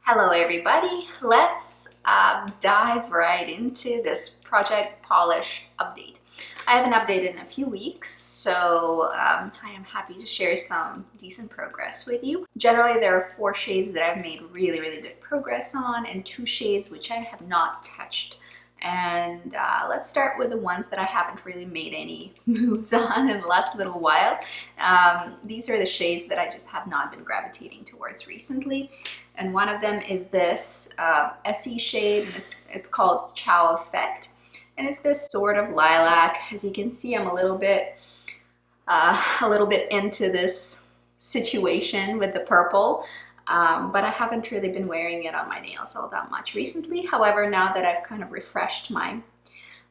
Hello everybody, let's dive right into this project polish update. I haven't updated in a few weeks, so I am happy to share some decent progress with you. Generally, there are 4 shades that I've made really good progress on and 2 shades which I have not touched. And let's start with the ones that I haven't really made any moves on in the last little while. These are the shades that I just have not been gravitating towards recently. And one of them is this SE shade, and it's called Chow Effect. And it's this sort of lilac. As you can see, I'm a little bit into this situation with the purple. But I haven't really been wearing it on my nails all that much recently. However, now that I've kind of refreshed my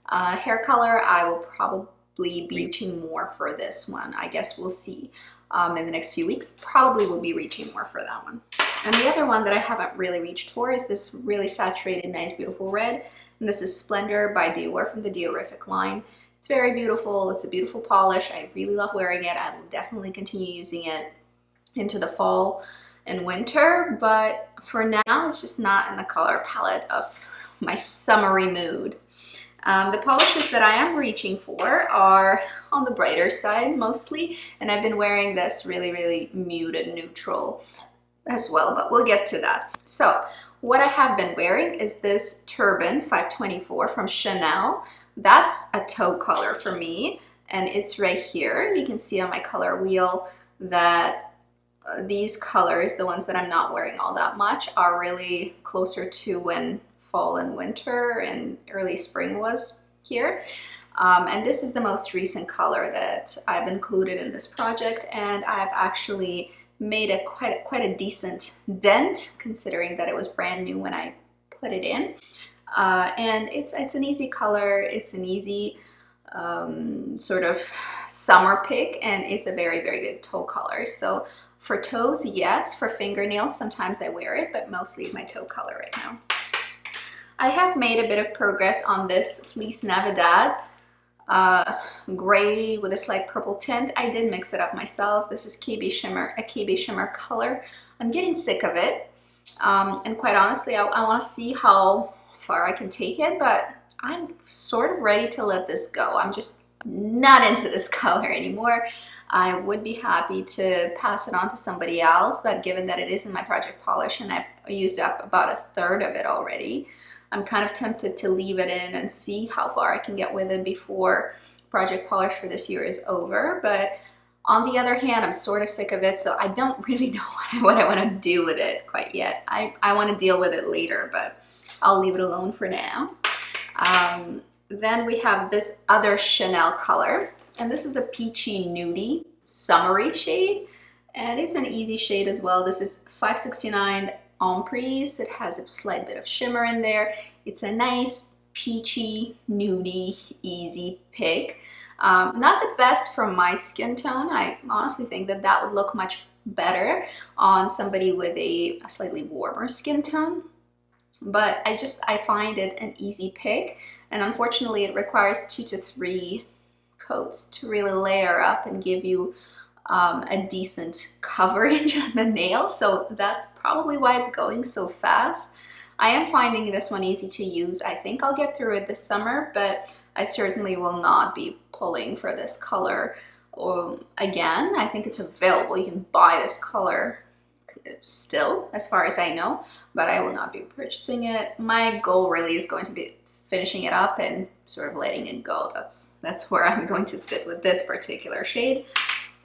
hair color, I will probably be reaching more for this one. I guess we'll see in the next few weeks. Probably will be reaching more for that one. And the other one that I haven't really reached for is this really saturated, nice, beautiful red. And this is Splendor by Dior from the Diorific line. It's very beautiful. It's a beautiful polish. I really love wearing it. I will definitely continue using it into the fall and winter, but for now it's just not in the color palette of my summery mood. The polishes that I am reaching for are on the brighter side mostly, and I've been wearing this really muted neutral as well, but we'll get to that. So what I have been wearing is this Turban 524 from Chanel. That's a taupe color for me, and it's right here. You can see on my color wheel that these colors, the ones that I'm not wearing all that much, are really closer to when fall and winter and early spring was here. And this is the most recent color that I've included in this project, and I've actually made a quite a decent dent considering that it was brand new when I put it in. And it's an easy color. It's an easy sort of summer pick, and it's a very good toe color. So for toes, yes. For fingernails, sometimes I wear it, but mostly my toe color right now. I have made a bit of progress on this Fleece Navidad gray with a slight purple tint. I did mix it up myself. This is KB Shimmer, a KB Shimmer color. I'm getting sick of it, and quite honestly, I want to see how far I can take it, but I'm sort of ready to let this go. I'm just not into this color anymore. I would be happy to pass it on to somebody else, but given that it is in my project polish and I've used up about a third of it already, I'm kind of tempted to leave it in and see how far I can get with it before project polish for this year is over. But on the other hand, I'm sort of sick of it, so I don't really know what I want to do with it quite yet. I want to deal with it later, but I'll leave it alone for now. Then we have this other Chanel color, and this is a peachy nudie summery shade, and it's an easy shade as well. This is 569 Emprise. It has a slight bit of shimmer in there. It's a nice peachy nudie easy pick. Not the best for my skin tone. I honestly think that that would look much better on somebody with a slightly warmer skin tone, but I find it an easy pick, and unfortunately it requires 2 to 3 coats to really layer up and give you a decent coverage on the nail. So that's probably why it's going so fast. I am finding this one easy to use. I think I'll get through it this summer, but I certainly will not be pulling for this color again. I think it's available. You can buy this color still, as far as I know, but I will not be purchasing it. My goal really is going to be finishing it up and sort of letting it go. That's where I'm going to sit with this particular shade.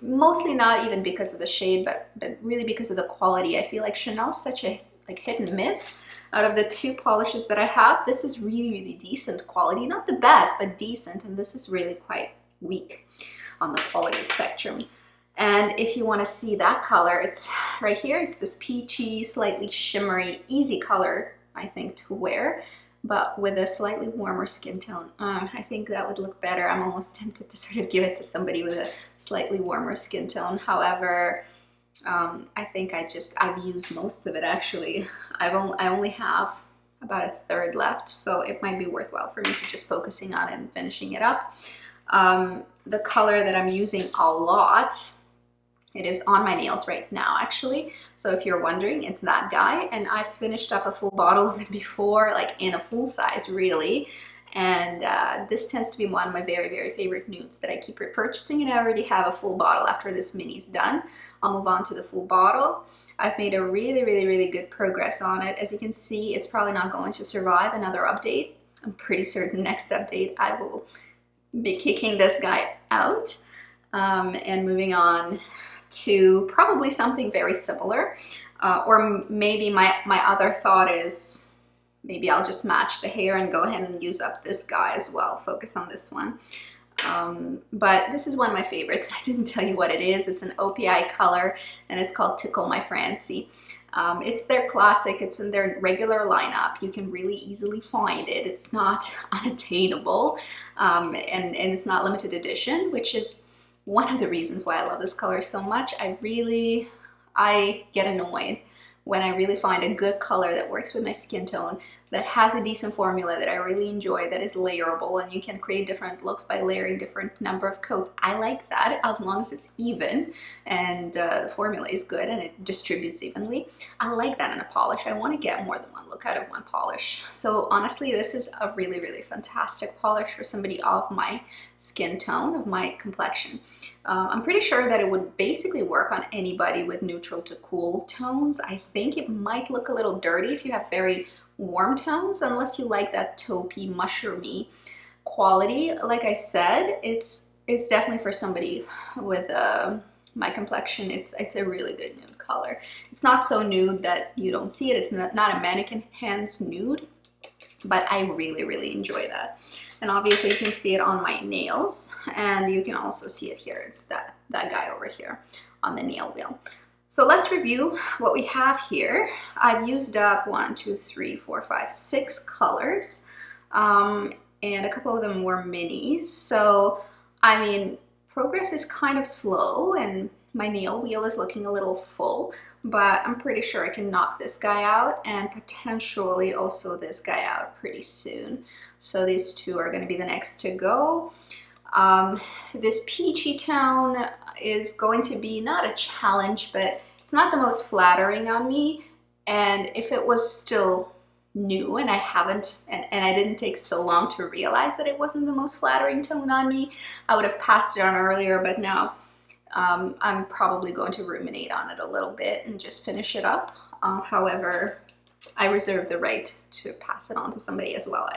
Mostly not even because of the shade, but really because of the quality. I feel like Chanel is such a hit and miss. Out of the 2 polishes that I have, this is really decent quality. Not the best, but decent, and this is really quite weak on the quality spectrum. And if you want to see that color, it's right here. It's this peachy, slightly shimmery, easy color, I think, to wear, but with a slightly warmer skin tone. I think that would look better. I'm almost tempted to sort of give it to somebody with a slightly warmer skin tone. However, I think I've used most of it actually. I only have about a third left, so it might be worthwhile for me to just focusing on it and finishing it up. The color that I'm using a lot It is on my nails right now, actually. So if you're wondering, it's that guy. And I finished up a full bottle of it before, like in a full size, really. And this tends to be one of my very, very favorite nudes that I keep repurchasing. And I already have a full bottle after this mini's done. I'll move on to the full bottle. I've made a really, really, really good progress on it. As you can see, it's probably not going to survive another update. I'm pretty certain next update I will be kicking this guy out and moving on to probably something very similar. Or maybe my other thought is maybe I'll just match the hair and go ahead and use up this guy as well. Focus on this one. But this is one of my favorites. I didn't tell you what it is. It's an OPI color and it's called Tickle My Fancy. It's their classic, it's in their regular lineup. You can really easily find it. It's not unattainable and it's not limited edition, which is one of the reasons why I love this color so much. I get annoyed when I really find a good color that works with my skin tone, that has a decent formula that I really enjoy, that is layerable, and you can create different looks by layering different number of coats. I like that as long as it's even and the formula is good and it distributes evenly. I like that in a polish. I want to get more than one look out of one polish. So honestly, this is a really, really fantastic polish for somebody of my skin tone, of my complexion. I'm pretty sure that it would basically work on anybody with neutral to cool tones. I think it might look a little dirty if you have very warm tones, unless you like that taupey, mushroomy quality. Like I said, it's definitely for somebody with my complexion. It's a really good nude color. It's not so nude that you don't see it. It's not a mannequin hands nude, but I really, really enjoy that. And obviously you can see it on my nails, and you can also see it here. It's that guy over here on the nail wheel. So let's review what we have here. I've used up 6 colors, and a couple of them were minis. So, I mean, progress is kind of slow, and my nail wheel is looking a little full, but I'm pretty sure I can knock this guy out and potentially also this guy out pretty soon. So these two are going to be the next to go. This peachy tone is going to be not a challenge, but it's not the most flattering on me. And if it was still new and I didn't take so long to realize that it wasn't the most flattering tone on me, I would have passed it on earlier. But now I'm probably going to ruminate on it a little bit and just finish it up. However, I reserve the right to pass it on to somebody as well.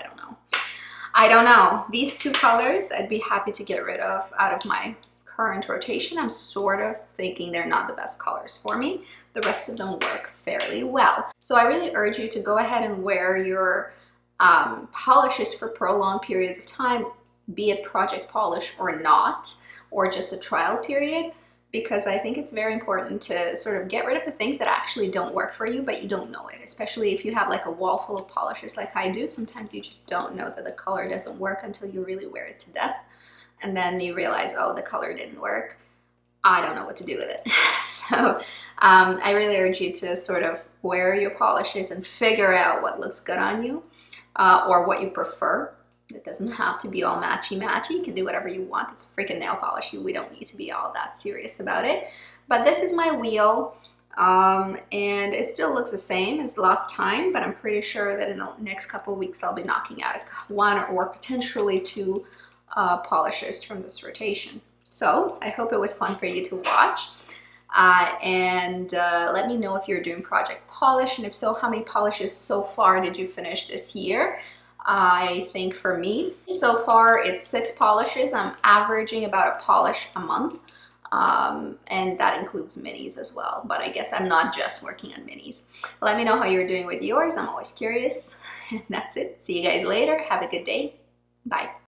I don't know. These two colors I'd be happy to get rid of out of my current rotation. I'm sort of thinking they're not the best colors for me. The rest of them work fairly well. So I really urge you to go ahead and wear your polishes for prolonged periods of time, be it project polish or not, or just a trial period, because I think it's very important to sort of get rid of the things that actually don't work for you, but you don't know it, especially if you have like a wall full of polishes like I do. Sometimes you just don't know that the color doesn't work until you really wear it to death. And then you realize, oh, the color didn't work. I don't know what to do with it. So I really urge you to sort of wear your polishes and figure out what looks good on you or what you prefer. It doesn't have to be all matchy-matchy. You can do whatever you want. It's freaking nail polish. We don't need to be all that serious about it. But this is my wheel, and it still looks the same as last time, but I'm pretty sure that in the next couple of weeks I'll be knocking out one or potentially two polishes from this rotation. So I hope it was fun for you to watch. And let me know if you're doing project polish, and if so, how many polishes so far did you finish this year? I think for me, so far it's 6 polishes. I'm averaging about a polish a month, and that includes minis as well. But I guess I'm not just working on minis. Let me know how you're doing with yours. I'm always curious. And that's it. See you guys later. Have a good day. Bye.